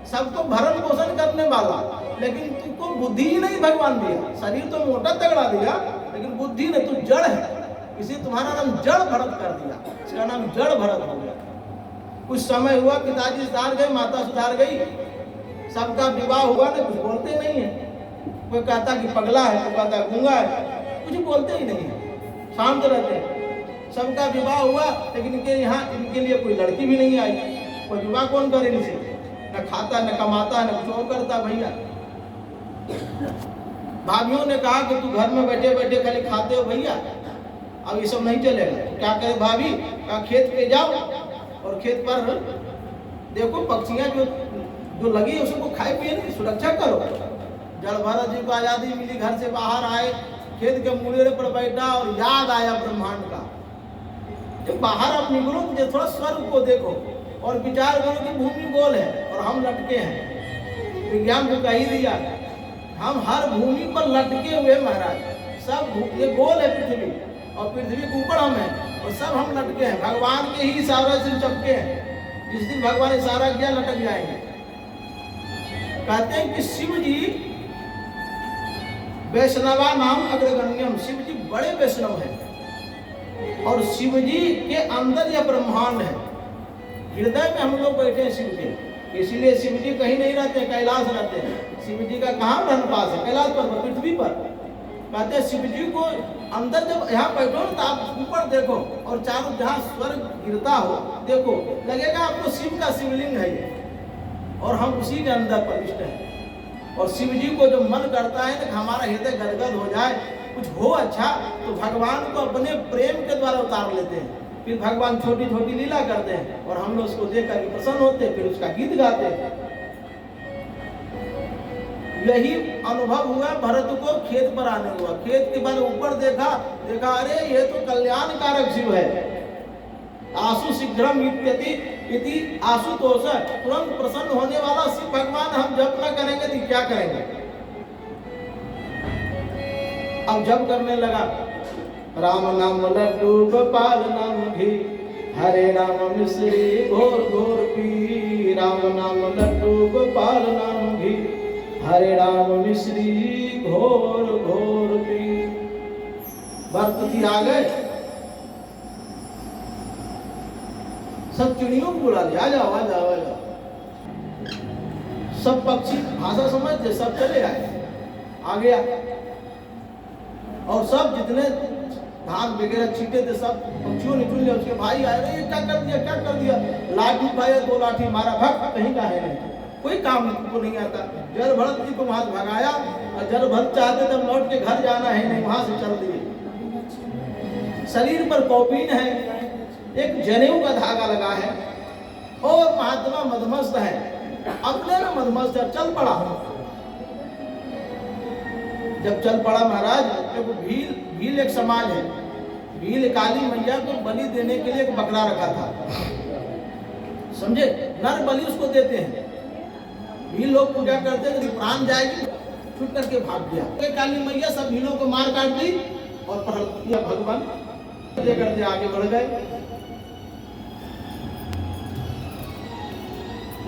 सबको भरण पोषण करने वाला, लेकिन तुमको बुद्धि ही नहीं भगवान दिया। शरीर तो मोटा तगड़ा दिया, लेकिन बुद्धि ने तू जड़ है, इसलिए तुम्हारा नाम जड़ भरत कर दिया, इसका नाम जड़ भरत हो गया। कुछ समय हुआ, पिताजी सुधार गए, माता सुधार गई, सबका विवाह हुआ ना, कुछ बोलते नहीं है। कोई कहता कि पगला है, कोई कहता गूंगा है, कुछ बोलते ही नहीं है, शांत रहते हैं। सबका विवाह हुआ, लेकिन इनके यहाँ इनके लिए कोई लड़की भी नहीं आई। कोई विवाह कौन करे इनसे, न खाता न कमाता न कुछ और करता। भैया भाभियों ने कहा कि तू घर में बैठे बैठे खाली खाते हो भैया, अब ये सब नहीं चलेगा। तो क्या करे भाभी, कहा खेत पे जाओ और खेत पर देखो पक्षियां जो लगी है उसको खाए पिए नहीं, सुरक्षा करो। जल भरत जी को आजादी मिली, घर से बाहर आए, खेत के मुड़ेरे पर बैठा और याद आया ब्रह्मांड का। जब बाहर आप निकलो तो थोड़ा स्वर्ग को देखो और विचार करो कि भूमि गोल है और हम लटके हैं। विज्ञान को कही दिया, हम हर भूमि पर लटके हुए महाराज, सब ये गोल है पृथ्वी, और पृथ्वी के ऊपर हम हैं, और सब हम लटके हैं। भगवान के ही इशारे से चपके हैं, जिस दिन भगवान इशारा किया लटक जाएंगे। कहते हैं कि शिव जी वैष्णवा नाम अग्रगण्यम, शिव जी बड़े वैष्णव हैं, और शिव जी के अंदर यह ब्रह्मांड है। हृदय में हम लोग बैठे हैं शिव के, इसीलिए शिव जी कहीं नहीं रहते, कैलाश रहते हैं। शिव जी का कहाँ रहन पास है, कैलाश पर, पृथ्वी पर। कहते हैं शिव जी को अंदर जब यहाँ बैठो तो आप ऊपर देखो और चारों जहाँ स्वर्ग गिरता हो देखो, लगेगा आपको शिव का शिवलिंग है ये, और हम उसी के अंदर प्रविष्ट हैं। और शिव जी को जो मन करता है कि हमारा हृदय गदगद हो जाए, कुछ हो अच्छा, तो भगवान को अपने प्रेम के द्वारा उतार लेते हैं। फिर भगवान छोटी छोटी लीला करते हैं और हम लोग उसको देख कर प्रसन्न होते हैं, फिर उसका गीत गाते हैं। यही अनुभव हुआ भरत को खेत पर आने हुआ। खेत के बाद ऊपर देखा, अरे ये तो कल्याणकारक शिव है। आशु शीघ्रम इति आशुतोष, तुरंत प्रसन्न होने वाला शिव भगवान। हम जप न करेंगे तो क्या करेंगे। अब जप करने लगा, राम नाम लड्डू गोपाल नाम घी, हरे राम मिश्री घोर घोर पी, राम नाम लड्डू गोपाल नाम घी। हरे राम मिश्री घोर घोर पी। भरतजी आ गए, सब चिड़ियों को बुला लिया, आ जाओ आ जाओ आ जाओ। सब पक्षी भाषा समझते, सब चले आए, आ गया। और सब जितने धान वगैरह छीटे थे सब पक्षियों ने चुन लिया। उसके भाई आए, ये क्या कर दिया क्या कर दिया। लाठी उठाया, 2 लाठी मारा, भग कहीं का है नहीं, कोई काम को नहीं आता। जर भरत जी को वहां भगाया, और जर भरत चाहते तब लौट के घर जाना है नहीं, वहां से चल दिए। शरीर पर कौपीन है, एक जनेऊ का धागा लगा है, और महात्मा मदमस्त है, अपने में मदमस्त है, चल पड़ा। जब चल पड़ा महाराज, क्योंकि भील एक समाज है, भील काली मैया को बलि देने के लिए एक बकरा रखा था, समझे, नर बलि उसको देते हैं। भील लोग पूजा करते हैं, प्राण जाएगी, छुट करके भाग गया। तो काली मैया सब भीलों को मार काट दी और पकड़ लिया। भगवान करते आगे बढ़ गए।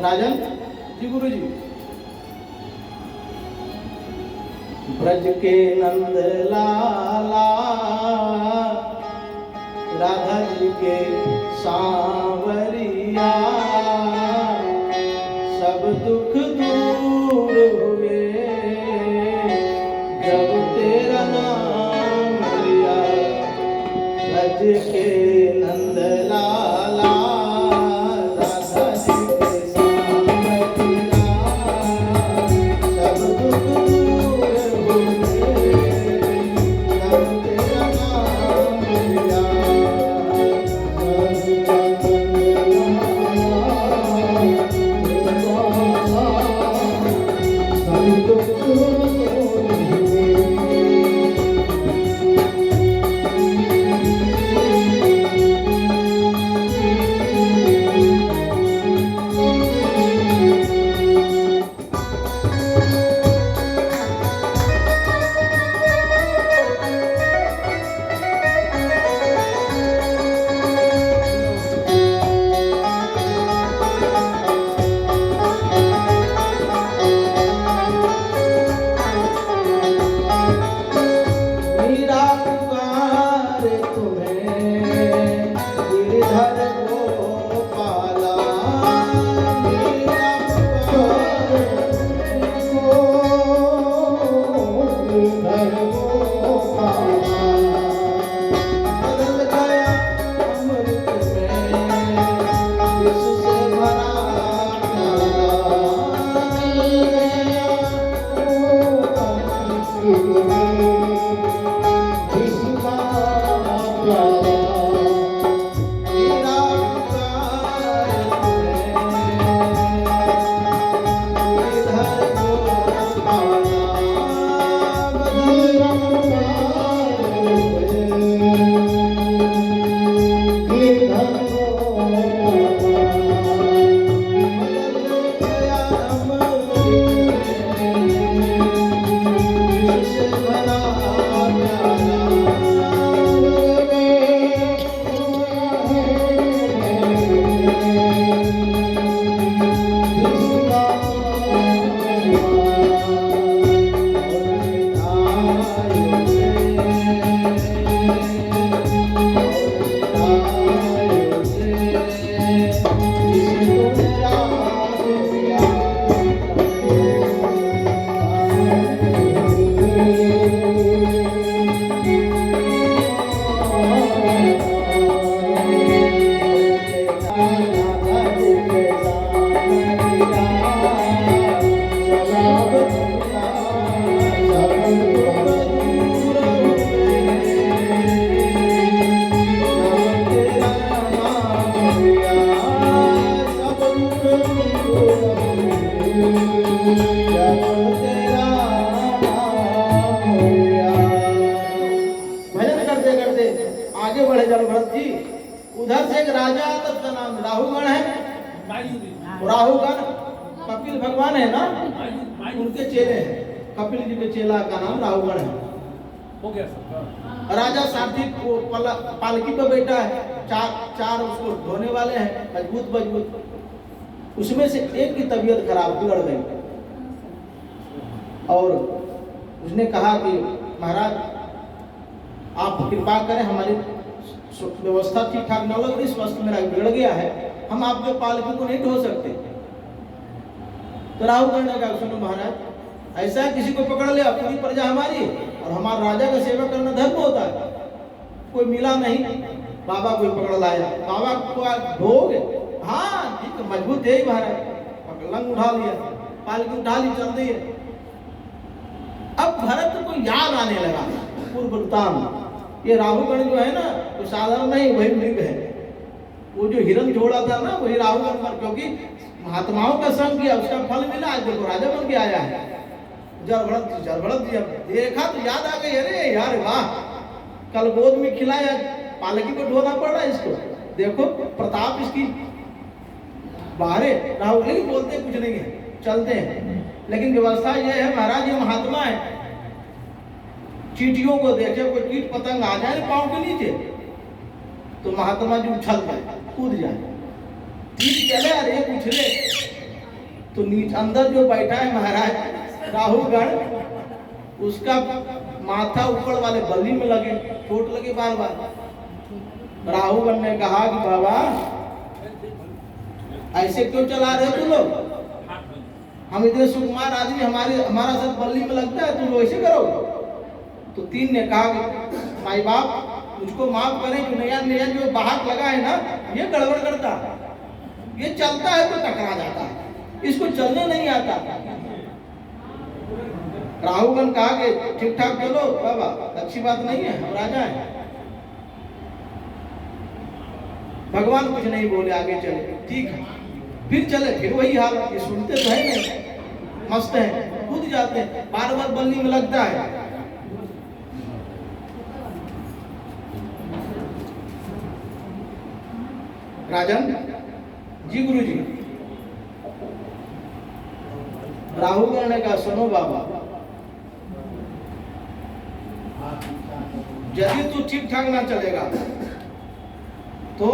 राजन जी, गुरु जी, ब्रज के नंद लाला, राधा जी के सांवरिया, सब दुख दूर हुए जब तेरा नाम लिया। ब्रज के नंद लाला, राधा जी के सांवरिया, सब दुख दूर उधर से एक राजा आता, उसका नाम राहुगण है। राहुगण कपिल भगवान है ना, उनके चेले हैं। कपिल जी के चेला का नाम राहुगण है। हो गया सर। राजा सारथी को पालकी पर बैठा है, चार उसको ढोने वाले हैं मजबूत मजबूत, उसमें से एक की तबीयत खराब बिगड़ गई और उसने कहा कि महाराज आप कृपा करें, हमारी व्यवस्था ठीक ठाक न लग रही, स्वास्थ्य मेरा बिगड़ गया है, हम आपके पालकी को नहीं ढो सकते। तो राहुगण ने कहा सुनो महाराज, ऐसा किसी को पकड़ ले, पूरी प्रजा हमारी और हमारा राजा का सेवा करना धर्म होता है। कोई मिला नहीं, बाबा कोई पकड़ लाया, बाबा को ढोगे, हाँ ठीक है मजबूत है ही महाराज, लंग उठा लिया, पालकी उठा ली, चल दी। अब भरत को याद आने लगा पूर्व वृत्तांत, ये राहुगण जो है ना तो साधारण नहीं, वही मृग है, वो जो हिरण छोड़ा था ना वही राहुगण पर, क्योंकि महात्माओं का संग किया, उसका फल मिला, आज देखो राजा बन के आया है। जड़बड़त देखा तो याद आ गई, अरे यार वाह, कल गोद में खिलाया, पालकी को ढोना पड़ रहा है इसको, देखो प्रताप इसकी बाहरे। राहुल नहीं बोलते कुछ नहीं है, चलते हैं, लेकिन व्यवस्था ये है महाराज, ये महात्मा है, चींटियों को देखे कोई कीट पतंग आ जाए पांव के नीचे तो महात्मा जी उछल जाए, कूद जाए, ठीक चले अरे उछले तो नीचे अंदर जो बैठा है महाराज राहुगण, उसका माथा ऊपर वाले बल्ली में लगे, चोट लगे बार बार। राहुगण ने कहा कि बाबा ऐसे क्यों चला रहे तुम लोग, हम इतने सुकुमार आदमी, हमारा सब बल्ली में लगता है, तुम लोग ऐसे करो। तो तीन ने कहा कि भाई बाप मुझको माफ करें, जो नया जो बाहर लगा है ना ये गड़बड़ करता, ये चलता है तो टकरा जाता है, इसको चलने नहीं आता। राहुगण कहा कि ठीक ठाक चलो बाबा, अच्छी बात नहीं है, हम राजा हैं। भगवान कुछ नहीं बोले, आगे चले, ठीक है, फिर चले, फिर वही हाल, ये सुनते तो है नहीं, मस्त है, कूद जाते हैं, बार बार बल्ली में लगता है। राजन जी, गुरु जी, राहुगण ने कहा सुनो बाबा, यदि तू ठीक ठाक ना चलेगा तो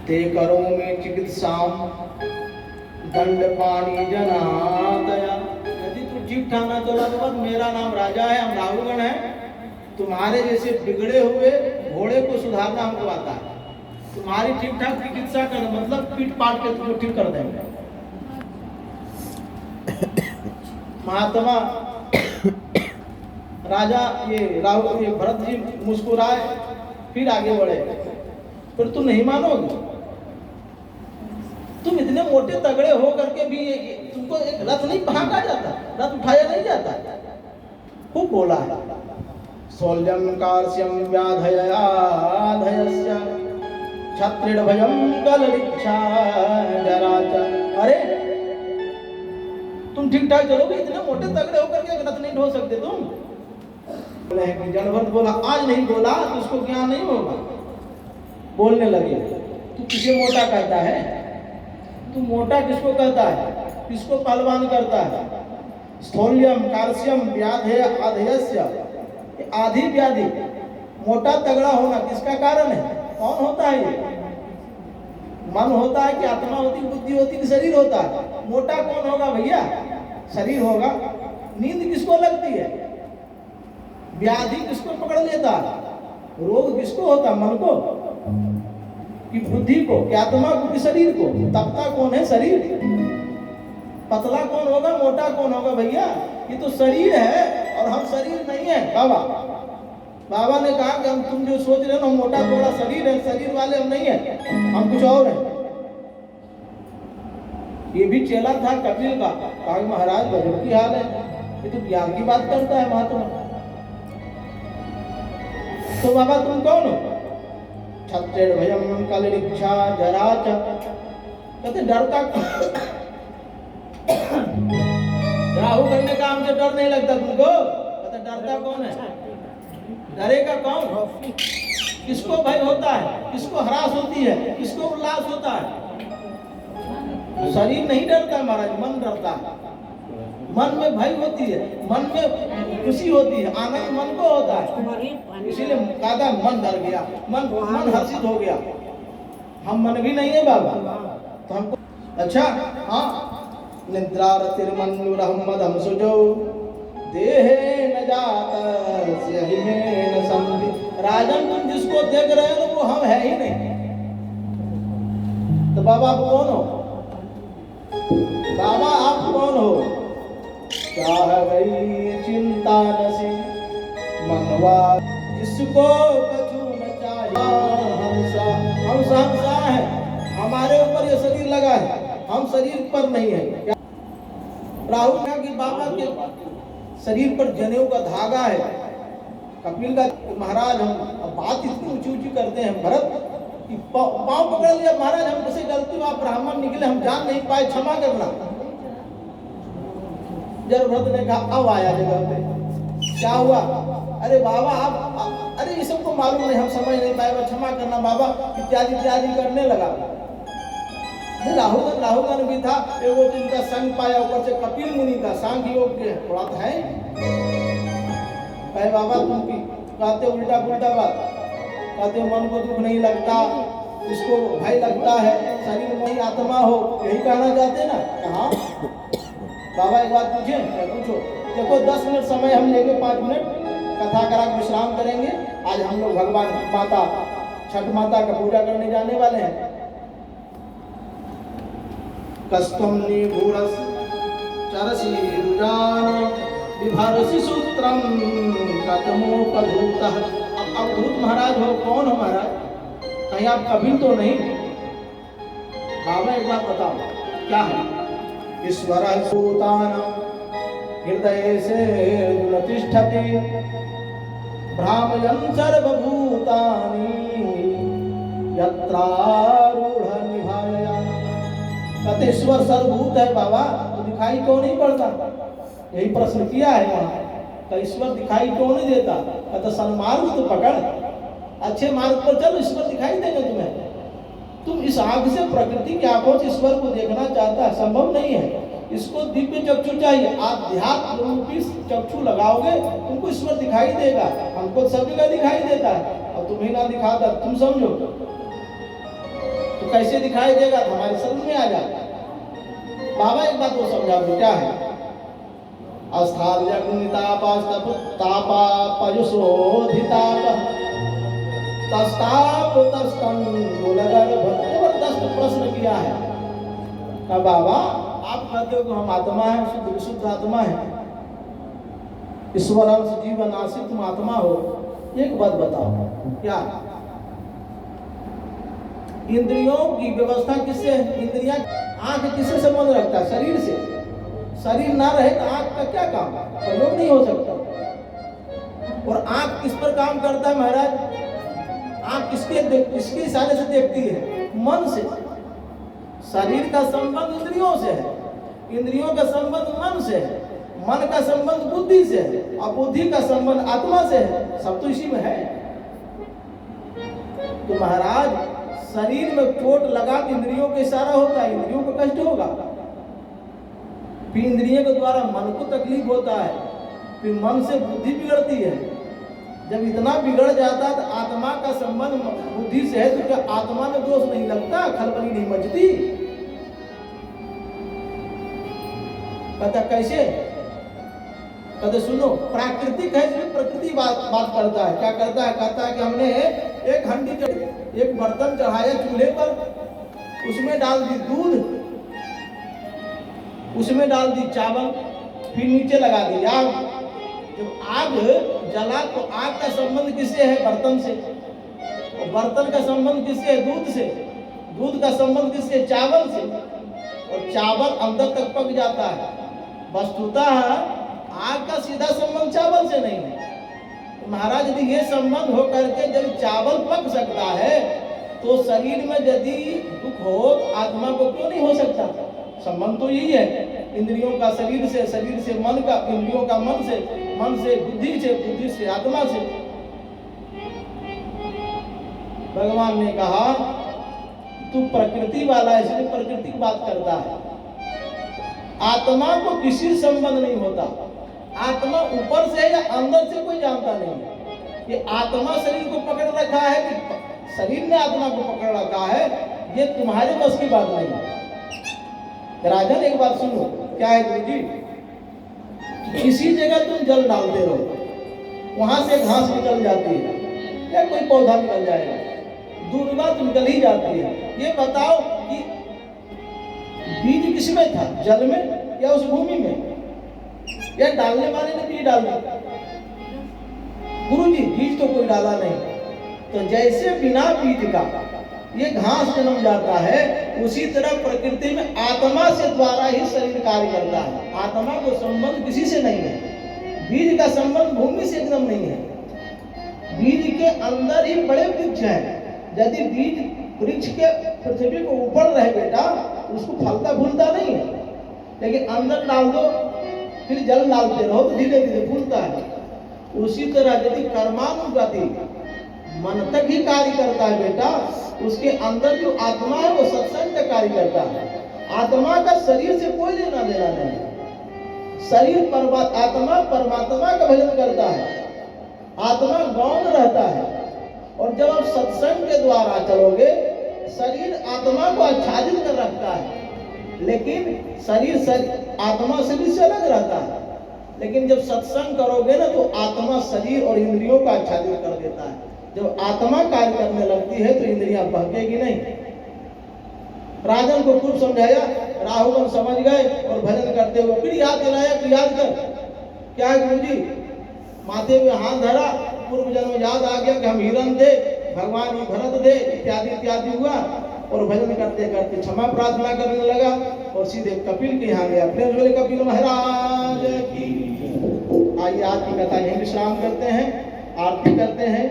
ते करो में चिकित्सा दंड पानी जनातया, यदि तू ठीक ठाक ना चला तो बस मेरा नाम राजा है, हम राहुगण है, तुम्हारे जैसे बिगड़े हुए घोड़े को सुधारना हमको आता है, तुम्हारी ठीक ठाक चिकित्सा कर, मतलब पीट पाट के तुमको ठीक कर देंगे। महात्मा राजा ये भरत जी मुस्कुराए, फिर आगे बढ़े, फिर तुम नहीं मानोगे, तुम इतने मोटे तगड़े हो करके भी तुमको एक रथ नहीं भागा जाता, रथ उठाया नहीं जाता, खूब बोला है। शौल्यम कार्श्यम व्याधयाधयस्य क्षत्रिणभयं कललिच्छा जराचा, अरे तुम ठीक ठाक चलोगे, इतने मोटे तगड़े होकर के रथ नहीं ढो सकते तुम। जनभरत बोला आज नहीं बोला तो उसको ज्ञान नहीं होगा, बोलने लगे, तू किसे मोटा कहता है, तू मोटा किसको कहता है, किसको पहलवान करता है। स्थौल्यम कार्श्यम व्याधेय आधेयस्य, आधी व्याधि, मोटा तगड़ा होना किसका कारण है, कौन होता है ये, मन होता है कि आत्मा होती, बुद्धि होती कि शरीर होता है, मोटा कौन होगा भैया, शरीर होगा। नींद किसको लगती है, व्याधि किसको पकड़ लेता है, रोग किसको होता, मन को कि बुद्धि को, कि आत्मा को कि शरीर को। तपता कौन है, शरीर। पतला कौन होगा, मोटा कौन होगा भैया, ये तो शरीर है और हम शरीर नहीं है। बाबा ने कहा कि हम तुम जो सोच रहे हो हम मोटा थोड़ा शरीर है, शरीर वाले हम नहीं है, हम कुछ और हैं। ये भी चेला था कपिल का, कहा महाराज गजब की हाल है, ये तो ज्ञान की बात करता है महात्मा। तो बाबा तुम कौन हो, क्षत्रिय भयम कललिच्छा जराच, कहते डरता राहुगण ने कहा हमसे डर नहीं लगता तुमको, कहते डरता कौन है, डरेगा कौन, किसको भय होता है, किसको हरास होती है, किसको उल्लास होता है। शरीर नहीं डरता महाराज, मन डरता है। मन में भय होती है, मन में खुशी होती है, आनंद मन को होता है। इसीलिए कहता मन डर गया, मन हर्षित हो गया। हम मन भी नहीं है बाबा, तो हमको अच्छा हाँ निद्रा रतिर्मन्युरहमदम सुजो देहे न जात यही में न समझी। राजन तुम जिसको देख रहे हो वो हम है ही नहीं, तो बाबा आप कौन हो? बाबा आप कौन हो? क्या है गई चिंता नसी मनवा जिसको कछु न चाहिए। हम है, हमारे ऊपर ये शरीर लगा है, हम शरीर पर नहीं है। राहुल कहा कि बाबा के शरीर पर जनेऊ का धागा है। कपिल का महाराज हम बात इतनी ऊंची ऊंची करते हैं भरत कि पांव पकड़ लिया, महाराज हम कैसे गलती हुआ, ब्राह्मण निकले, हम जान नहीं पाए, क्षमा करना। जब भरत ने कहा अब आया जगह पे, क्या हुआ? अरे बाबा आप अरे ये सब तो मालूम नहीं, हम समझ नहीं पाए, क्षमा करना बाबा, इत्यादि इत्यादि करने लगा। राहुल भी था, वो जिनका संग पाया ऊपर से कपिल मुनि का सांग योग के थोड़ा है। कहे बाबा तुम की कहते उल्टा पुल्टा बात, कहते मन को दुख नहीं लगता, इसको भय लगता है, शरीर में ही आत्मा हो, यही कहना चाहते ना? हाँ बाबा एक बात पूछे? पूछो। देखो 10 मिनट समय हम लेंगे, 5 मिनट कथा करा विश्राम करेंगे। आज हम लोग भगवान माता छठ माता का पूजा करने जाने वाले हैं। कस्तम निभुरस चरसी रुजान विभरसि सूत्रम कतमोपधूतः। अब अवधूत महाराज हो, कौन हो महाराज? कहीं आप कभी तो नहीं? बाबा एक बात बताओ क्या है? ईश्वर सूतान हृदय से तिष्ठति भ्रामयन् सर्वभूतानि यत्रारूढ़ निभाया। कहते ईश्वर सर्वभूत है बाबा, तो दिखाई क्यों नहीं पड़ता? यही प्रश्न किया है वहाँ, तो ईश्वर दिखाई क्यों नहीं देता? कहते सन्मार्ग तो पकड़, अच्छे मार्ग पर चलो, ईश्वर दिखाई देंगे तुम्हें। तुम इस आंख से, प्रकृति की आंखों से ईश्वर को देखना चाहता है, संभव नहीं है। इसको दिव्य चक्षु चाहिए, आध्यात्म रूपी चक्षु लगाओगे तुमको ईश्वर दिखाई देगा। हमको सब जगह दिखाई देता है और तुम्हें ना दिखाता, तुम समझो तो कैसे दिखाई देगा? तो हमारी समझ में आ जाए। बाबा एक बात वो समझाओ क्या है? जबरदस्त प्रश्न किया है। कहा बाबा आप कहते हो कि हम आत्मा है, शुद्ध विशुद्ध आत्मा है, ईश्वर अंश जीवन आश्रित तुम आत्मा हो, एक बात बताओ क्या? इंद्रियों की व्यवस्था किससे है? इंद्रियां, आंख किससे संबंध रखता है? शरीर से। शरीर ना रहे तो आंख का क्या काम? प्रयोग नहीं हो सकता। और आंख किस पर काम करता है महाराज? आंख किसके इशारे से देखती है? मन से। शरीर का संबंध इंद्रियों से है, इंद्रियों का संबंध मन से है, मन का संबंध बुद्धि से है, और बुद्धि का संबंध आत्मा से है। सब तो इसी में है। तो महाराज शरीर में चोट लगा तो इंद्रियों का इशारा होता है, इंद्रियों को कष्ट होगा, फिर इंद्रियों के द्वारा मन को तकलीफ होता है, फिर मन से बुद्धि बिगड़ती है। जब इतना बिगड़ जाता है तो आत्मा का संबंध बुद्धि से है, तो क्या आत्मा में दोष नहीं लगता? खलबली नहीं मचती? पता कैसे? कहते सुनो, प्राकृतिक है इसमें प्रकृति बात करता है। क्या करता है? कहता है कि हमने एक हंडी एक बर्तन चढ़ाया चूल्हे पर, उसमें डाल दी दूध, उसमें डाल दी चावल, फिर नीचे लगा दी आग। जब आग जला तो आग का संबंध किससे है? बर्तन से। और बर्तन का संबंध किससे है? दूध से। दूध का संबंध किससे? चावल से। और चावल अंदर तक पक जाता है। वस्तुतः आग का सीधा संबंध चावल से नहीं है। तो महाराज यदि ये संबंध हो करके जब चावल पक सकता है, तो शरीर में यदि दुख हो तो आत्मा को क्यों नहीं हो सकता? संबंध तो यही है, इंद्रियों का शरीर से, शरीर से मन का, इंद्रियों का मन से, मन से बुद्धि से, बुद्धि से आत्मा से। भगवान ने कहा तू प्रकृति वाला है, इसलिए प्रकृति की बात करता है। आत्मा को किसी संबंध नहीं होता। आत्मा ऊपर से है या अंदर से कोई जानता नहीं है। ये आत्मा शरीर को पकड़ रखा है कि शरीर ने आत्मा को पकड़ रखा है, ये तुम्हारे बस की बात नहीं है। राजन एक बात सुनो, क्या है गुरु जी, किसी जगह तुम जल डालते रहो, वहां से घास निकल जाती है या कोई पौधा निकल जाएगा, दूरबात निकल ही जाती है। ये बताओ कि बीज किसमें था, जल में या उस भूमि में, या डालने वाले ने बीज डाल दिया? गुरु जी बीज तो कोई डाला नहीं। तो जैसे बिना बीज का ये घास जन्म जाता है, उसी तरह प्रकृति में आत्मा से द्वारा ही शरीर कार्य करता है। आत्मा को संबंध किसी से नहीं है, बीज का संबंध भूमि से एकदम नहीं है। बीज के अंदर ही बड़े वृक्ष हैं। यदि बीज वृक्ष के पृथ्वी को ऊपर रहे बेटा, उसको फलता फूलता नहीं है, लेकिन अंदर डाल दो, फिर जल डालते रहो तो धीरे धीरे फूलता है। उसी तरह यदि कर्मानुगति मन तक ही कार्य करता है बेटा, उसके अंदर जो आत्मा है वो सत्संग का कार्य करता है। आत्मा का शरीर से कोई लेना देना नहीं। शरीर आत्मा परमात्मा का भजन करता है, आत्मा गौण रहता है। और जब आप सत्संग के द्वारा चलोगे, शरीर आत्मा को आच्छादित कर रखता है, लेकिन शरीर आत्मा शरीर से अलग रहता है। लेकिन जब सत्संग करोगे ना, तो आत्मा शरीर और इंद्रियों का आच्छादित कर देता है। जब आत्मा कार्य करने लगती है तो इंद्रियां बहकेगी नहीं। राजन को खूब समझाया, राहुल समझ गए और भजन करते हुए फिर याद दिलाया कि याद कर, क्या है गुरु जी, माथे में हाथ धरा, पूर्व जन्म याद आ गया कि हम हिरण थे, भगवान ही भरत थे, इत्यादि इत्यादि हुआ। और भजन करते करते क्षमा प्रार्थना करने लगा और सीधे कपिल के यहाँ गया। फिर बोले कपिल महाराज की। आइए आज की कथा यहीं विश्राम करते हैं, आरती करते हैं।